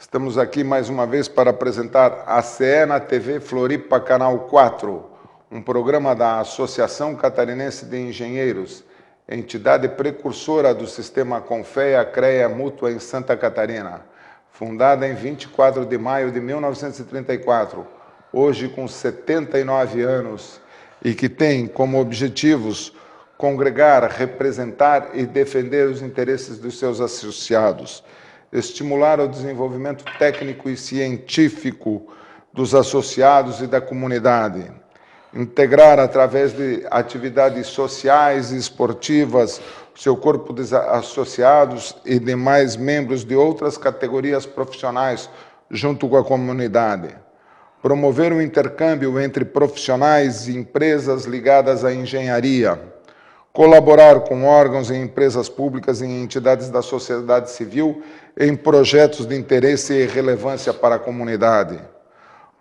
Estamos aqui mais uma vez para apresentar a ACE na TV Floripa, Canal 4, um programa da Associação Catarinense de Engenheiros, entidade precursora do sistema Confea-CREA Mútua em Santa Catarina, fundada em 24 de maio de 1934, hoje com 79 anos, e que tem como objetivos congregar, representar e defender os interesses dos seus associados, estimular o desenvolvimento técnico e científico dos associados e da comunidade, integrar através de atividades sociais e esportivas seu corpo de associados e demais membros de outras categorias profissionais junto com a comunidade, promover o intercâmbio entre profissionais e empresas ligadas à engenharia, colaborar com órgãos e empresas públicas e entidades da sociedade civil em projetos de interesse e relevância para a comunidade,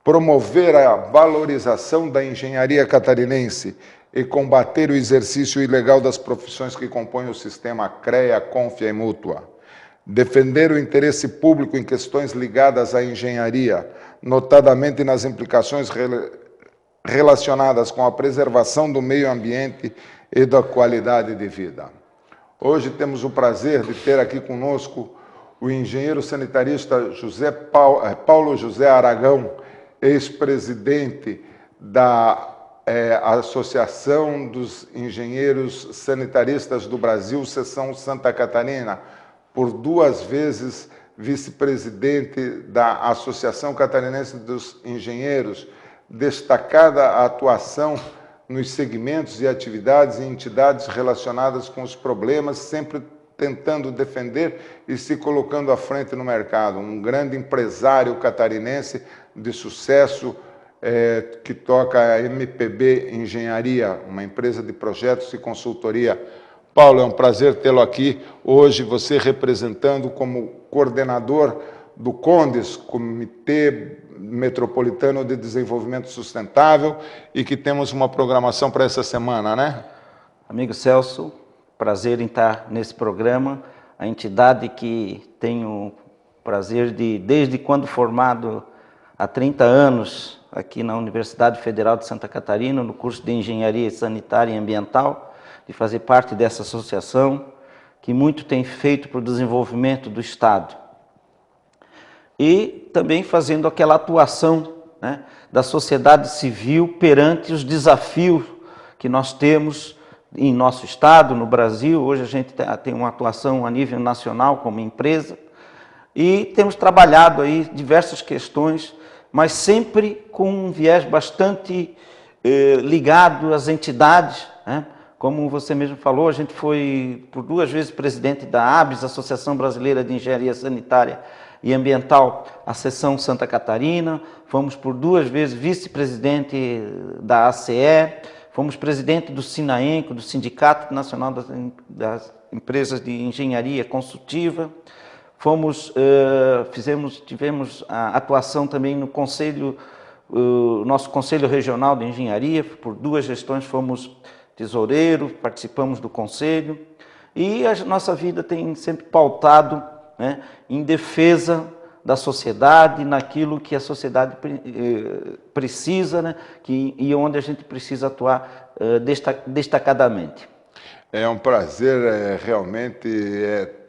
promover a valorização da engenharia catarinense e combater o exercício ilegal das profissões que compõem o sistema CREA, Confea e Mútua, defender o interesse público em questões ligadas à engenharia, notadamente nas implicações relacionadas com a preservação do meio ambiente e da qualidade de vida. Hoje temos o prazer de ter aqui conosco o engenheiro sanitarista Paulo José Aragão, ex-presidente da Associação dos Engenheiros Sanitaristas do Brasil, Seção Santa Catarina, por 2 vezes vice-presidente da Associação Catarinense dos Engenheiros, destacada atuação nos segmentos e atividades e entidades relacionadas com os problemas, sempre tentando defender e se colocando à frente no mercado. Um grande empresário catarinense de sucesso que toca a MPB Engenharia, uma empresa de projetos e consultoria. Paulo, é um prazer tê-lo aqui hoje, você representando como coordenador do CONDES, Comitê Metropolitano de Desenvolvimento Sustentável, e que temos uma programação para essa semana, né? Amigo Celso, prazer em estar nesse programa, a entidade que tenho prazer de, desde quando formado há 30 anos, aqui na Universidade Federal de Santa Catarina, no curso de Engenharia Sanitária e Ambiental, de fazer parte dessa associação, que muito tem feito para o desenvolvimento do Estado. E também fazendo aquela atuação, né, da sociedade civil perante os desafios que nós temos em nosso Estado, no Brasil. Hoje a gente tem uma atuação a nível nacional como empresa e temos trabalhado aí diversas questões, mas sempre com um viés bastante ligado às entidades, né? Como você mesmo falou, a gente foi por 2 vezes presidente da ABS, Associação Brasileira de Engenharia Sanitária e Ambiental, a Seção Santa Catarina, fomos por 2 vezes vice-presidente da ACE, fomos presidente do SINAENCO, do Sindicato Nacional das Empresas de Engenharia Consultiva, tivemos a atuação também no Conselho, nosso Conselho Regional de Engenharia, por 2 gestões fomos tesoureiro, participamos do Conselho, e a nossa vida tem sempre pautado, né, em defesa da sociedade, naquilo que a sociedade precisa, né, e onde a gente precisa atuar destacadamente. É um prazer realmente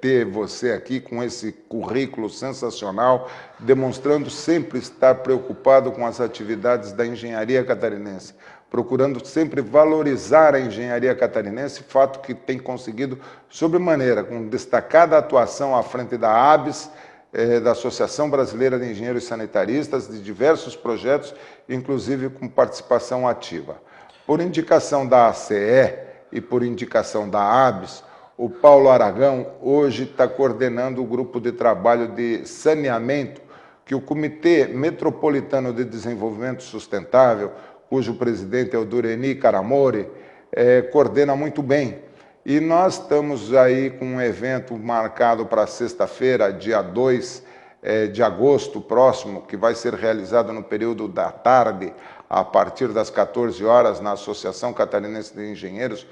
ter você aqui com esse currículo sensacional, demonstrando sempre estar preocupado com as atividades da engenharia catarinense, procurando sempre valorizar a engenharia catarinense, fato que tem conseguido sobremaneira, com destacada atuação à frente da ABS, da Associação Brasileira de Engenheiros Sanitaristas, de diversos projetos, inclusive com participação ativa. Por indicação da ACE e por indicação da ABS, o Paulo Aragão hoje está coordenando o grupo de trabalho de saneamento que o Comitê Metropolitano de Desenvolvimento Sustentável, cujo presidente é o Dureni Caramore, coordena muito bem. E nós estamos aí com um evento marcado para sexta-feira, dia 2 de agosto próximo, que vai ser realizado no período da tarde, a partir das 14 horas, na Associação Catarinense de Engenheiros,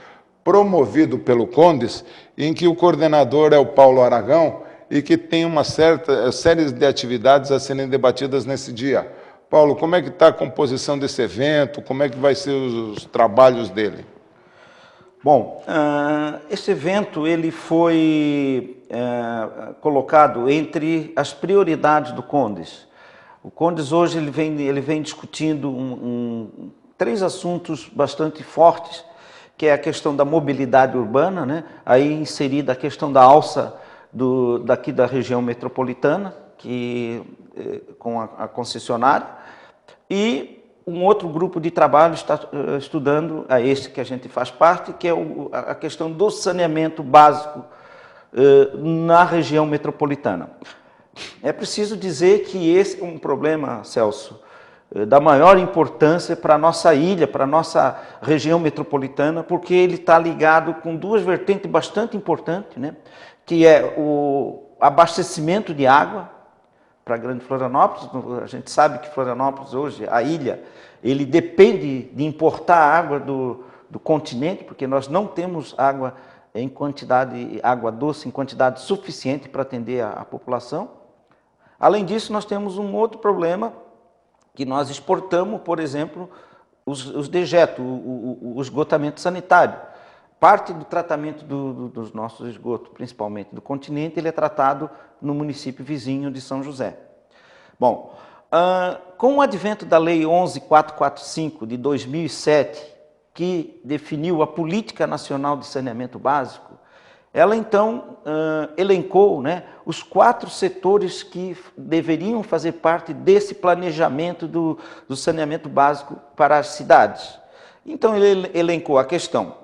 promovido pelo CONDES, em que o coordenador é o Paulo Aragão, e que tem uma série de atividades a serem debatidas nesse dia. Paulo, como é que está a composição desse evento? Como é que vai ser os trabalhos dele? Bom, esse evento ele foi colocado entre as prioridades do CONDES. O CONDES hoje ele vem discutindo três assuntos bastante fortes, que é a questão da mobilidade urbana, né? Aí inserida a questão da alça daqui da região metropolitana, com a concessionária, e um outro grupo de trabalho está estudando, esse que a gente faz parte, que é a questão do saneamento básico na região metropolitana. É preciso dizer que esse é um problema, Celso, da maior importância para a nossa ilha, para a nossa região metropolitana, porque ele está ligado com duas vertentes bastante importantes, né? Que é o abastecimento de água para a Grande Florianópolis. A gente sabe que Florianópolis hoje, a ilha, ele depende de importar água do continente, porque nós não temos água água doce em quantidade suficiente para atender a população. Além disso, nós temos um outro problema, que nós exportamos, por exemplo, os dejetos, o esgotamento sanitário. Parte do tratamento dos nossos esgotos, principalmente do continente, ele é tratado no município vizinho de São José. Bom, com o advento da Lei 11.445 de 2007, que definiu a Política Nacional de Saneamento Básico, ela então elencou, né, os 4 setores que deveriam fazer parte desse planejamento do saneamento básico para as cidades. Então ele elencou a questão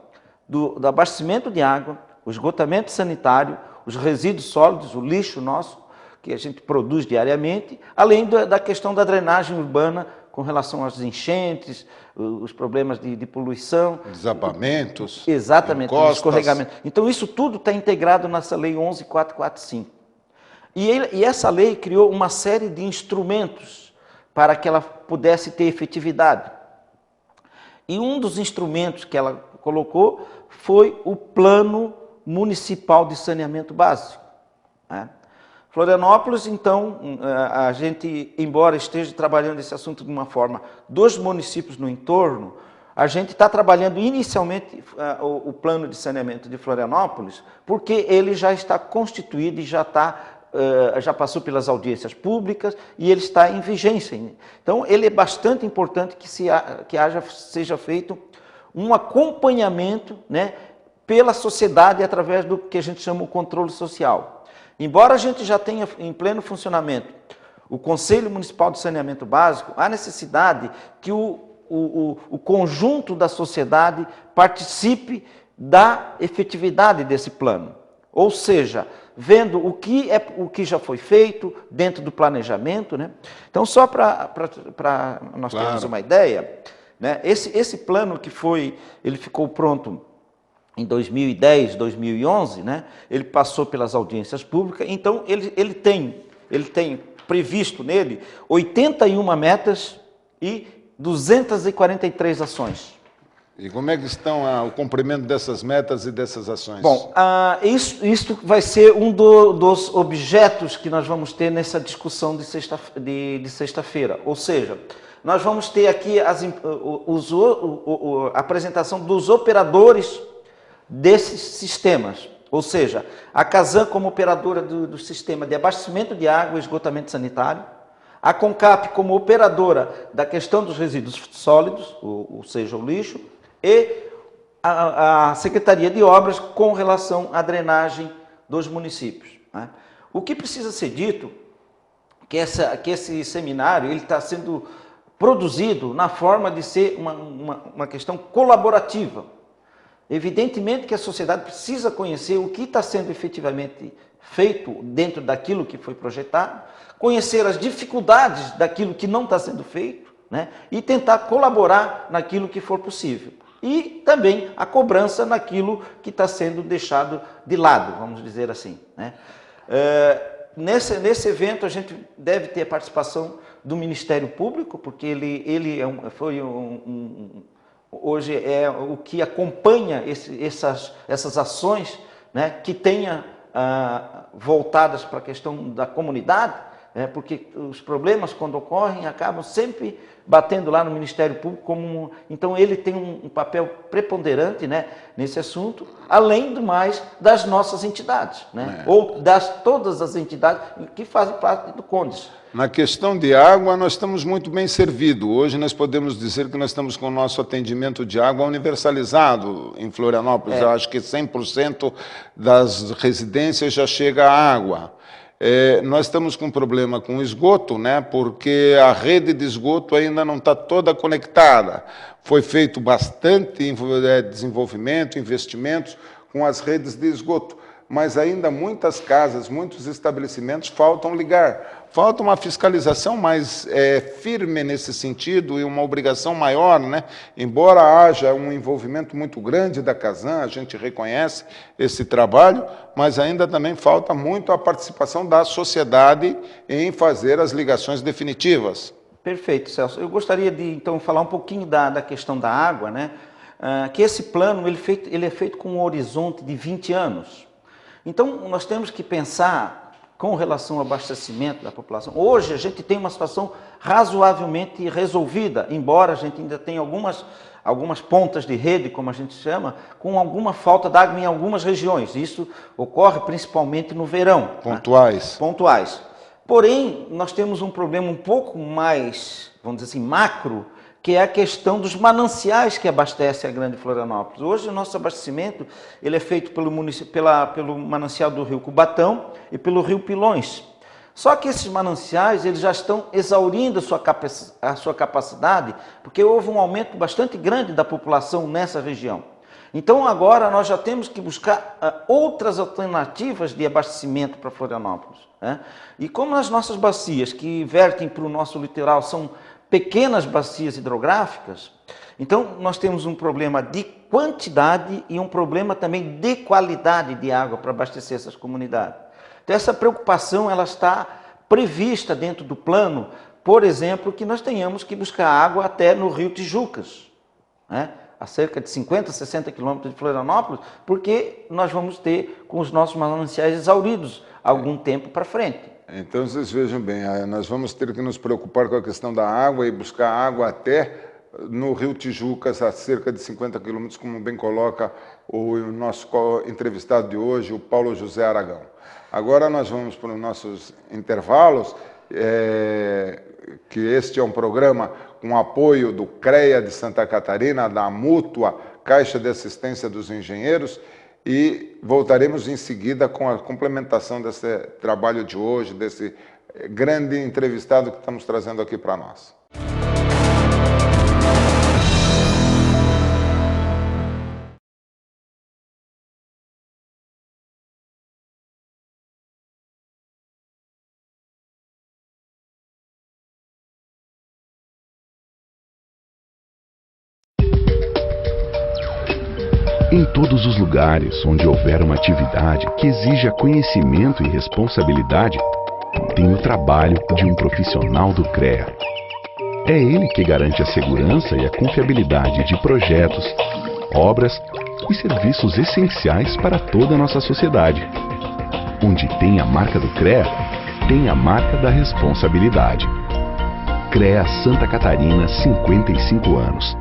do abastecimento de água, o esgotamento sanitário, os resíduos sólidos, o lixo nosso, que a gente produz diariamente, além da questão da drenagem urbana com relação às enchentes, os problemas de poluição. Desabamentos. Exatamente, escorregamento. Então isso tudo está integrado nessa Lei 11.445. E essa lei criou uma série de instrumentos para que ela pudesse ter efetividade. E um dos instrumentos que ela colocou foi o Plano Municipal de Saneamento Básico, né? Florianópolis, então, a gente, embora esteja trabalhando esse assunto de uma forma dos municípios no entorno, a gente está trabalhando inicialmente o plano de saneamento de Florianópolis, porque ele já está constituído e já passou pelas audiências públicas e ele está em vigência. Então, ele é bastante importante que seja feito um acompanhamento, né, pela sociedade através do que a gente chama o controle social. Embora a gente já tenha em pleno funcionamento o Conselho Municipal de Saneamento Básico, há necessidade que o conjunto da sociedade participe da efetividade desse plano. Ou seja, vendo o que já foi feito dentro do planejamento, né? Então, só para nós termos uma ideia, né? Esse plano ele ficou pronto em 2010, 2011, né? Ele passou pelas audiências públicas, então ele tem previsto nele 81 metas e 243 ações. E como é que estão o cumprimento dessas metas e dessas ações? Bom, isso vai ser um dos objetos que nós vamos ter nessa discussão de sexta-feira. Ou seja, nós vamos ter aqui a apresentação dos operadores desses sistemas, ou seja, a Casan como operadora do sistema de abastecimento de água e esgotamento sanitário, a CONCAP como operadora da questão dos resíduos sólidos, ou seja, o lixo, e a Secretaria de Obras com relação à drenagem dos municípios, né? O que precisa ser dito que esse seminário ele está sendo produzido na forma de ser uma questão colaborativa. Evidentemente que a sociedade precisa conhecer o que está sendo efetivamente feito dentro daquilo que foi projetado, conhecer as dificuldades daquilo que não está sendo feito, né? E tentar colaborar naquilo que for possível. E também a cobrança naquilo que está sendo deixado de lado, vamos dizer assim, né? Nesse evento a gente deve ter a participação do Ministério Público, porque ele hoje é o que acompanha essas ações, né, que tenha voltadas para a questão da comunidade, porque os problemas, quando ocorrem, acabam sempre batendo lá no Ministério Público. Então, ele tem um papel preponderante, né, nesse assunto, além do mais das nossas entidades, né, ou todas as entidades que fazem parte do CONDES. Na questão de água, nós estamos muito bem servidos. Hoje nós podemos dizer que nós estamos com o nosso atendimento de água universalizado em Florianópolis. Eu acho que 100% das residências já chega a água. Nós estamos com um problema com o esgoto, né, porque a rede de esgoto ainda não está toda conectada. Foi feito bastante desenvolvimento, investimentos com as redes de esgoto, mas ainda muitas casas, muitos estabelecimentos faltam ligar. Falta uma fiscalização mais firme nesse sentido e uma obrigação maior, né? Embora haja um envolvimento muito grande da Casan, a gente reconhece esse trabalho, mas ainda também falta muito a participação da sociedade em fazer as ligações definitivas. Perfeito, Celso. Eu gostaria de, então, falar um pouquinho da questão da água, né? Que esse plano ele é feito com um horizonte de 20 anos. Então, nós temos que pensar com relação ao abastecimento da população. Hoje, a gente tem uma situação razoavelmente resolvida, embora a gente ainda tenha algumas pontas de rede, como a gente chama, com alguma falta d'água em algumas regiões. Isso ocorre principalmente no verão. Pontuais. Né? Pontuais. Porém, nós temos um problema um pouco mais, vamos dizer assim, macro, que é a questão dos mananciais que abastecem a Grande Florianópolis. Hoje o nosso abastecimento ele é feito pelo manancial do Rio Cubatão e pelo Rio Pilões. Só que esses mananciais eles já estão exaurindo a sua capacidade, porque houve um aumento bastante grande da população nessa região. Então agora nós já temos que buscar outras alternativas de abastecimento para Florianópolis, né? E como as nossas bacias que vertem para o nosso litoral são pequenas bacias hidrográficas, então nós temos um problema de quantidade e um problema também de qualidade de água para abastecer essas comunidades. Então essa preocupação ela está prevista dentro do plano, por exemplo, que nós tenhamos que buscar água até no Rio Tijucas, né? A cerca de 50, 60 quilômetros de Florianópolis, porque nós vamos ter com os nossos mananciais exauridos algum tempo para frente. Então, vocês vejam bem, nós vamos ter que nos preocupar com a questão da água e buscar água até no Rio Tijucas, a cerca de 50 quilômetros, como bem coloca o nosso entrevistado de hoje, o Paulo José Aragão. Agora nós vamos para os nossos intervalos, que este é um programa com apoio do CREA de Santa Catarina, da Mútua, Caixa de Assistência dos Engenheiros, e voltaremos em seguida com a complementação desse trabalho de hoje, desse grande entrevistado que estamos trazendo aqui para nós. Em todos os lugares onde houver uma atividade que exija conhecimento e responsabilidade, tem o trabalho de um profissional do CREA. É ele que garante a segurança e a confiabilidade de projetos, obras e serviços essenciais para toda a nossa sociedade. Onde tem a marca do CREA, tem a marca da responsabilidade. CREA Santa Catarina, 55 anos.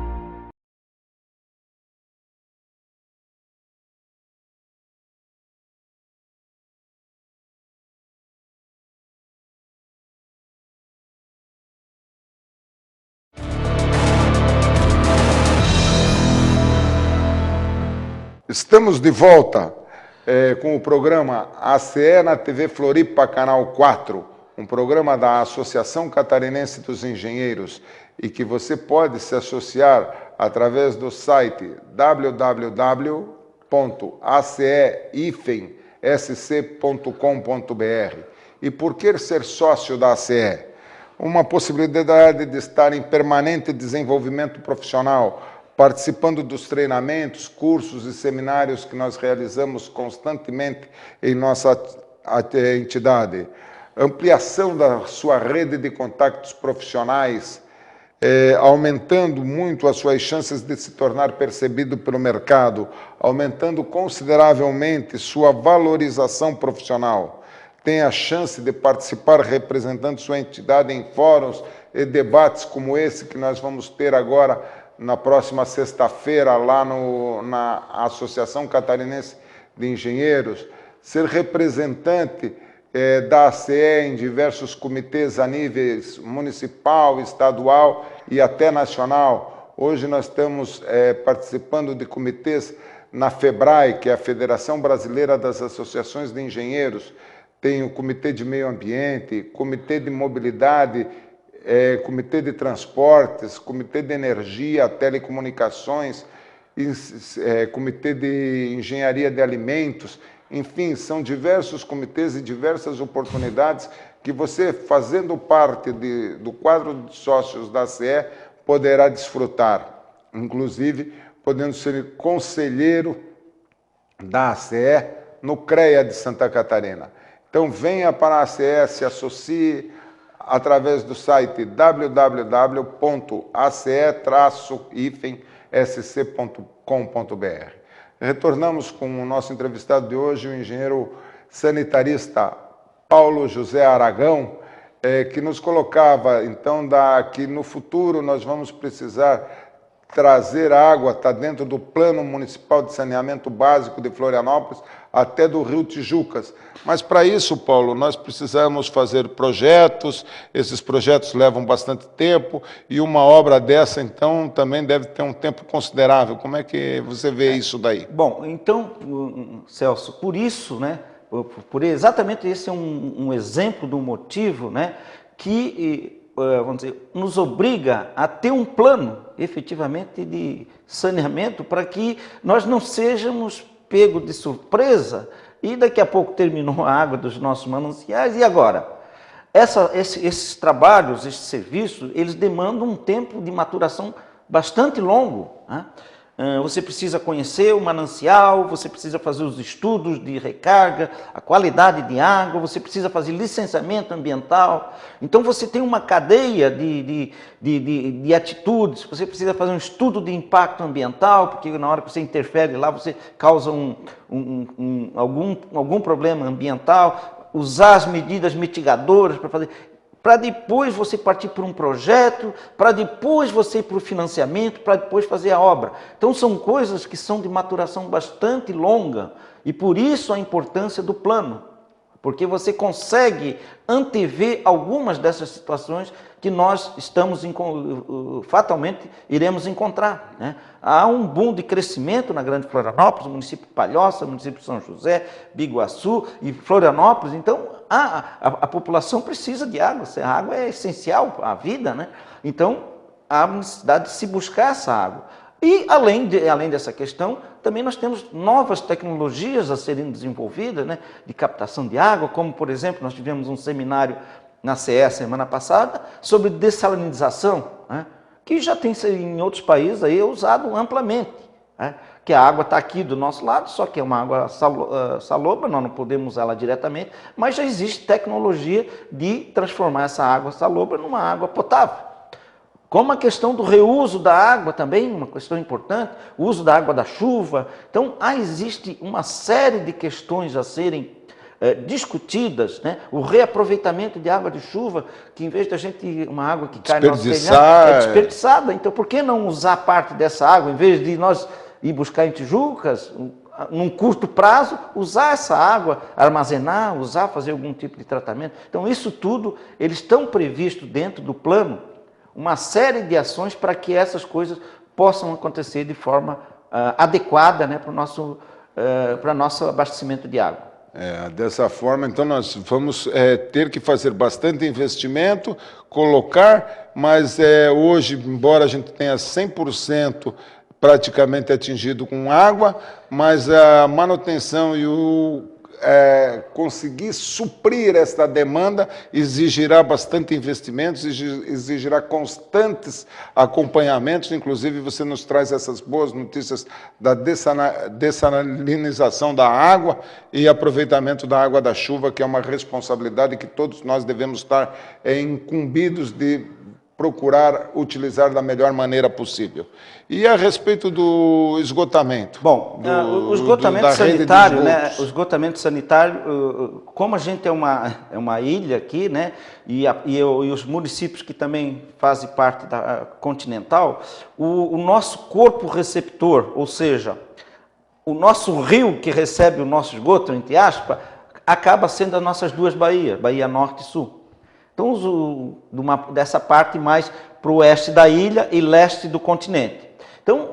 Estamos de volta com o programa ACE na TV Floripa, Canal 4, um programa da Associação Catarinense dos Engenheiros e que você pode se associar através do site www.aceifen.com.br. E por que ser sócio da ACE? Uma possibilidade de estar em permanente desenvolvimento profissional, participando dos treinamentos, cursos e seminários que nós realizamos constantemente em nossa entidade. Ampliação da sua rede de contactos profissionais, aumentando muito as suas chances de se tornar percebido pelo mercado, aumentando consideravelmente sua valorização profissional. Tem a chance de participar representando sua entidade em fóruns e debates como esse que nós vamos ter agora na próxima sexta-feira lá na Associação Catarinense de Engenheiros, ser representante da ACE em diversos comitês a níveis municipal, estadual e até nacional. Hoje nós estamos participando de comitês na FEBRAE, que é a Federação Brasileira das Associações de Engenheiros. Tem o Comitê de Meio Ambiente, Comitê de Mobilidade, Comitê de Transportes, Comitê de Energia, Telecomunicações, Comitê de Engenharia de Alimentos. Enfim, são diversos comitês e diversas oportunidades que você, fazendo parte do quadro de sócios da ACE, poderá desfrutar. Inclusive, podendo ser conselheiro da ACE no CREA de Santa Catarina. Então, venha para a ACE, se associe através do site www.ace-sc.com.br. Retornamos com o nosso entrevistado de hoje, o engenheiro sanitarista Paulo José Aragão, que nos colocava, então, que no futuro nós vamos precisar trazer água, está dentro do Plano Municipal de Saneamento Básico de Florianópolis, até do Rio Tijucas. Mas para isso, Paulo, nós precisamos fazer projetos, esses projetos levam bastante tempo, e uma obra dessa, então, também deve ter um tempo considerável. Como é que você vê isso daí? Bom, então, Celso, por isso, né, exatamente esse é um exemplo do motivo, né, que, vamos dizer, nos obriga a ter um plano, efetivamente, de saneamento, para que nós não sejamos pegos de surpresa e daqui a pouco terminou a água dos nossos mananciais, e agora? Esses trabalhos, esses serviços, eles demandam um tempo de maturação bastante longo, né? Você precisa conhecer o manancial, você precisa fazer os estudos de recarga, a qualidade de água, você precisa fazer licenciamento ambiental. Então você tem uma cadeia de atitudes, você precisa fazer um estudo de impacto ambiental, porque na hora que você interfere lá, você causa algum problema ambiental, usar as medidas mitigadoras para fazer... para depois você partir para um projeto, para depois você ir para o financiamento, para depois fazer a obra. Então são coisas que são de maturação bastante longa, e por isso a importância do plano, porque você consegue antever algumas dessas situações que nós fatalmente iremos encontrar, né? Há um boom de crescimento na Grande Florianópolis, município de Palhoça, município de São José, Biguaçu e Florianópolis. Então a população precisa de água, a água é essencial à vida, né? Então há necessidade de se buscar essa água. E além dessa questão, também nós temos novas tecnologias a serem desenvolvidas, né, de captação de água, como por exemplo, nós tivemos um seminário na CE semana passada sobre dessalinização, né, que já tem em outros países aí usado amplamente, né, que a água está aqui do nosso lado, só que é uma água salobra, nós não podemos usá-la diretamente, mas já existe tecnologia de transformar essa água salobra numa água potável. Como a questão do reuso da água também, uma questão importante, o uso da água da chuva. Então, existe uma série de questões a serem discutidas, né? O reaproveitamento de água de chuva, que em vez da gente, uma água que cai no nosso telhado, é desperdiçada. Então, por que não usar parte dessa água, em vez de nós ir buscar em Tijucas, num curto prazo, usar essa água, armazenar, fazer algum tipo de tratamento? Então, isso tudo, eles estão previstos dentro do plano, uma série de ações para que essas coisas possam acontecer de forma adequada, né, para o nosso abastecimento de água. Dessa forma, então, nós vamos ter que fazer bastante investimento, colocar, mas hoje, embora a gente tenha 100% praticamente atingido com água, mas a manutenção e conseguir suprir esta demanda exigirá bastante investimentos, exigirá constantes acompanhamentos. Inclusive, você nos traz essas boas notícias da dessalinização da água e aproveitamento da água da chuva, que é uma responsabilidade que todos nós devemos estar incumbidos de procurar utilizar da melhor maneira possível. E a respeito do esgotamento? Bom, o esgotamento sanitário, né? O esgotamento sanitário, como a gente é uma ilha aqui, né? E os municípios que também fazem parte da continental, o nosso corpo receptor, ou seja, o nosso rio que recebe o nosso esgoto, entre aspas, acaba sendo as nossas duas baías, Baía Norte e Sul. Então, dessa parte mais para o oeste da ilha e leste do continente. Então,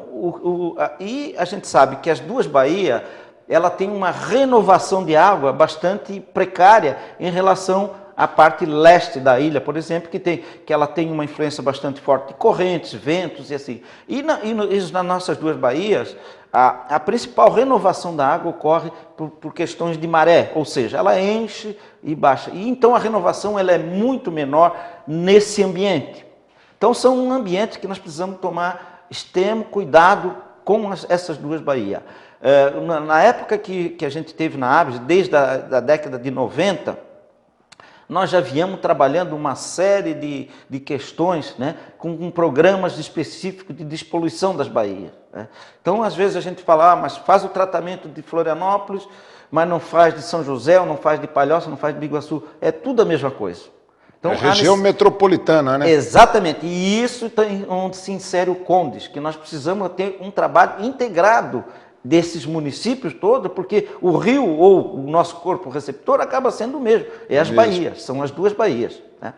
e a gente sabe que as duas baías, ela tem uma renovação de água bastante precária em relação à parte leste da ilha, por exemplo, que ela tem uma influência bastante forte de correntes, ventos e assim. E nas nossas duas baías, a principal renovação da água ocorre por questões de maré, ou seja, ela enche e baixa. E então a renovação ela é muito menor nesse ambiente. Então são um ambiente que nós precisamos tomar extremo cuidado com essas duas baías. Na época que a gente teve na ABS, desde a década de 90, nós já viemos trabalhando uma série de questões, né, com programas específicos de despoluição das baías, né? Então, às vezes a gente fala, mas faz o tratamento de Florianópolis, mas não faz de São José, ou não faz de Palhoça, não faz de Biguaçu. É tudo a mesma coisa. Então, a região metropolitana, né? Exatamente. E isso tem onde se insere o CONDES, que nós precisamos ter um trabalho integrado desses municípios todos, porque o rio ou o nosso corpo receptor acaba sendo o mesmo, as baías, são as duas baías, né?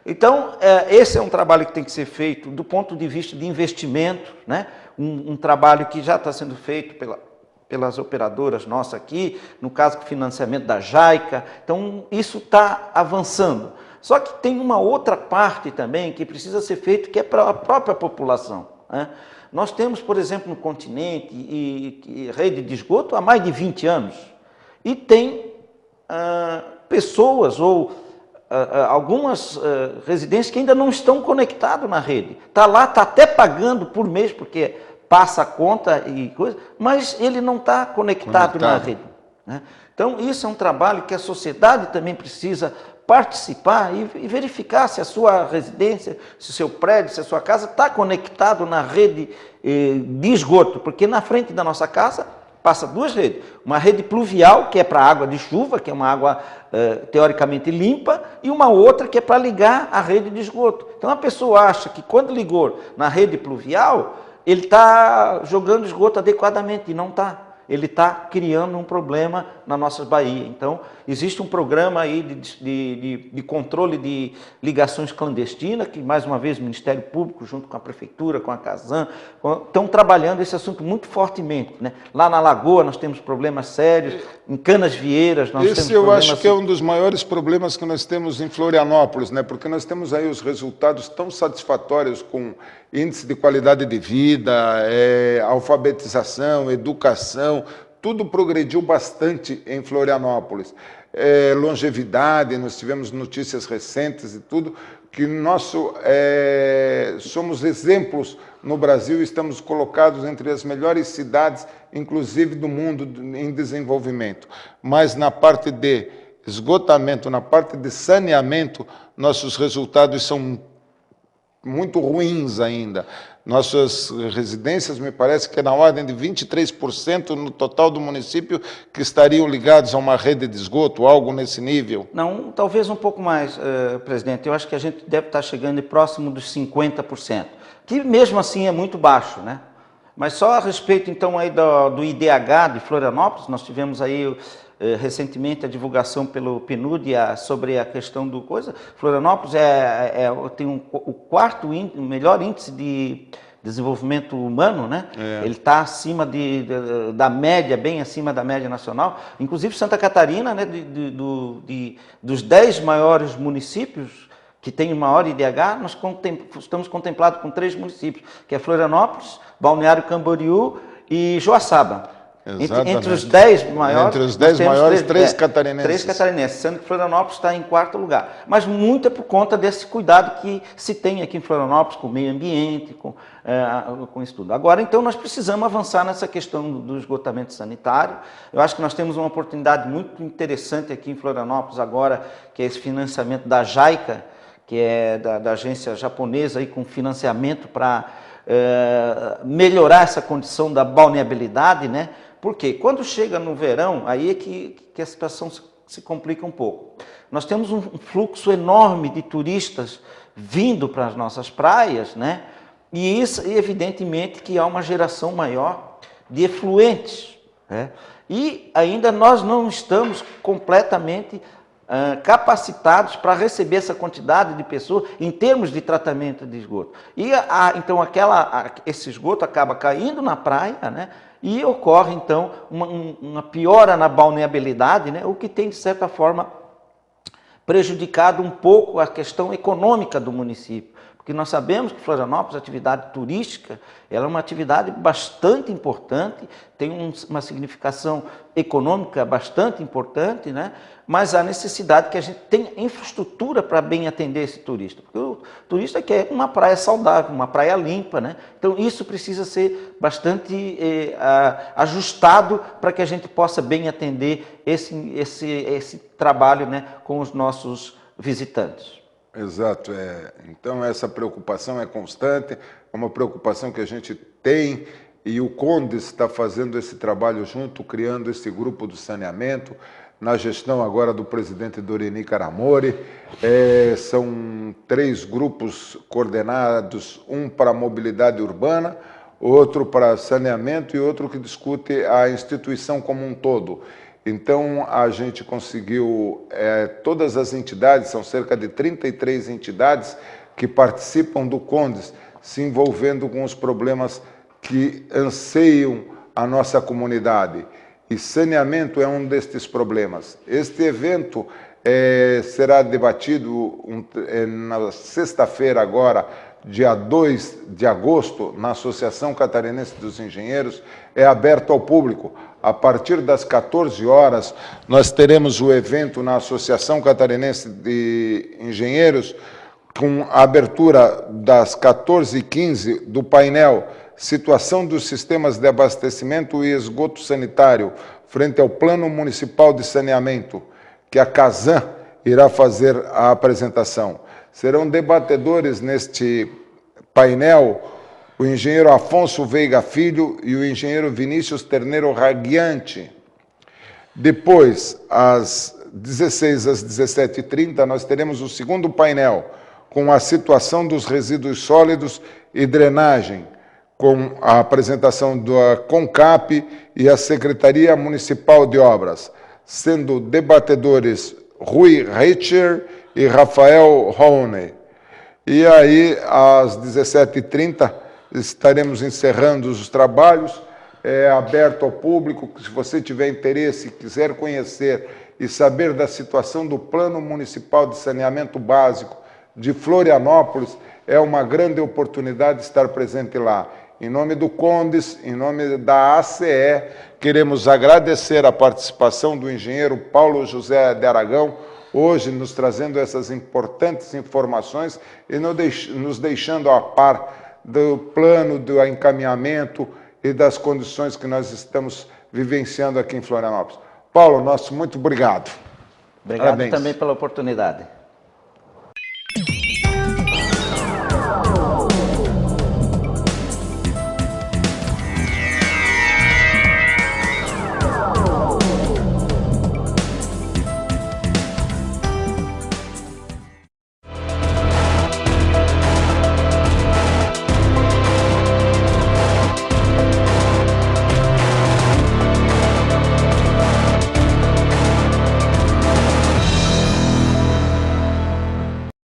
Então, esse é um trabalho que tem que ser feito do ponto de vista de investimento, né? Um trabalho que já está sendo feito pelas operadoras nossas aqui, no caso do financiamento da JAICA, então isso está avançando. Só que tem uma outra parte também que precisa ser feito, que é para a própria população, né? Nós temos, por exemplo, no continente rede de esgoto há mais de 20 anos. E tem pessoas ou algumas residências que ainda não estão conectadas na rede. Está lá, está até pagando por mês, porque passa a conta e coisa, mas ele não está conectado na rede, né? Então, isso é um trabalho que a sociedade também precisa participar e verificar se a sua residência, se o seu prédio, se a sua casa está conectado na rede de esgoto, porque na frente da nossa casa passa duas redes, uma rede pluvial, que é para água de chuva, que é uma água teoricamente limpa, e uma outra que é para ligar a rede de esgoto. Então a pessoa acha que quando ligou na rede pluvial, ele está jogando esgoto adequadamente, e não está. Ele está criando um problema na nossas baías. Então, existe um programa aí de controle de ligações clandestinas, que, mais uma vez, o Ministério Público, junto com a Prefeitura, com a Casan, estão trabalhando esse assunto muito fortemente, né? Lá na Lagoa nós temos problemas sérios, em Canas Vieiras nós temos problemas... Esse eu acho que é um dos maiores problemas que nós temos em Florianópolis, né? Porque nós temos aí os resultados tão satisfatórios com índice de qualidade de vida, alfabetização, educação, tudo progrediu bastante em Florianópolis. Longevidade, nós tivemos notícias recentes e tudo, que somos exemplos no Brasil, estamos colocados entre as melhores cidades, inclusive do mundo em desenvolvimento. Mas na parte de esgotamento, na parte de saneamento, nossos resultados são muito ruins ainda. Nossas residências, me parece que é na ordem de 23% no total do município que estariam ligados a uma rede de esgoto, algo nesse nível. Não, talvez um pouco mais, presidente. Eu acho que a gente deve estar chegando próximo dos 50%, que mesmo assim é muito baixo, né? Mas só a respeito, então, aí do IDH de Florianópolis, nós tivemos aí recentemente a divulgação pelo PNUD sobre a questão do coisa. Florianópolis tem o melhor índice de desenvolvimento humano, né? Ele está acima da média, bem acima da média nacional. Inclusive Santa Catarina, né, dos 10 maiores municípios que tem o maior IDH, nós estamos contemplados com 3 municípios, que é Florianópolis, Balneário Camboriú e Joaçaba. Entre os 10 maiores, entre os 10 maiores, 3 catarinenses. 3 catarinenses, sendo que Florianópolis está em 4º lugar. Mas muito é por conta desse cuidado que se tem aqui em Florianópolis com o meio ambiente, com isso tudo. Agora, então, nós precisamos avançar nessa questão do esgotamento sanitário. Eu acho que nós temos uma oportunidade muito interessante aqui em Florianópolis agora, que é esse financiamento da JAICA, que é da agência japonesa, aí, com financiamento para melhorar essa condição da balneabilidade, né? Porque quando chega no verão, aí é que a situação se complica um pouco. Nós temos um fluxo enorme de turistas vindo para as nossas praias, né? E isso, evidentemente, que há uma geração maior de efluentes, né? E ainda nós não estamos completamente capacitados para receber essa quantidade de pessoas em termos de tratamento de esgoto. E então esse esgoto acaba caindo na praia, né? E ocorre então uma piora na balneabilidade, né? O que tem de certa forma prejudicado um pouco a questão econômica do município. Porque nós sabemos que Florianópolis, a atividade turística, ela é uma atividade bastante importante, tem uma significação econômica bastante importante, né? Mas há necessidade que a gente tenha infraestrutura para bem atender esse turista. Porque o turista quer uma praia saudável, uma praia limpa, né? Então isso precisa ser bastante ajustado para que a gente possa bem atender esse trabalho, né, com os nossos visitantes. Exato. Então essa preocupação é constante, é uma preocupação que a gente tem, e o CONDES está fazendo esse trabalho junto, criando esse grupo do saneamento, na gestão agora do presidente Doreni Caramori. São 3 grupos coordenados, um para mobilidade urbana, outro para saneamento e outro que discute a instituição como um todo. Então, a gente conseguiu, todas as entidades, são cerca de 33 entidades que participam do CONDES, se envolvendo com os problemas que anseiam a nossa comunidade. E saneamento é um destes problemas. Este evento será debatido na sexta-feira agora, dia 2 de agosto, na Associação Catarinense dos Engenheiros, é aberto ao público. A partir das 14 horas, nós teremos o evento na Associação Catarinense de Engenheiros, com a abertura das 14h15 do painel Situação dos Sistemas de Abastecimento e Esgoto Sanitário frente ao Plano Municipal de Saneamento, que a Casan irá fazer a apresentação. Serão debatedores neste painel o engenheiro Afonso Veiga Filho e o engenheiro Vinícius Terneiro Raguiante. Depois, às 16 às 17h30, nós teremos o segundo painel, com a situação dos resíduos sólidos e drenagem, com a apresentação da CONCAP e a Secretaria Municipal de Obras, sendo debatedores Rui Reicher e Rafael Rone. E aí, às 17h30, estaremos encerrando os trabalhos, aberto ao público. Se você tiver interesse, quiser conhecer e saber da situação do Plano Municipal de Saneamento Básico de Florianópolis, é uma grande oportunidade estar presente lá. Em nome do CONDES, em nome da ACE, queremos agradecer a participação do engenheiro Paulo José de Aragão, hoje nos trazendo essas importantes informações e nos deixando a par do plano, do encaminhamento e das condições que nós estamos vivenciando aqui em Florianópolis. Paulo, muito obrigado. Obrigado. Parabéns. Também pela oportunidade.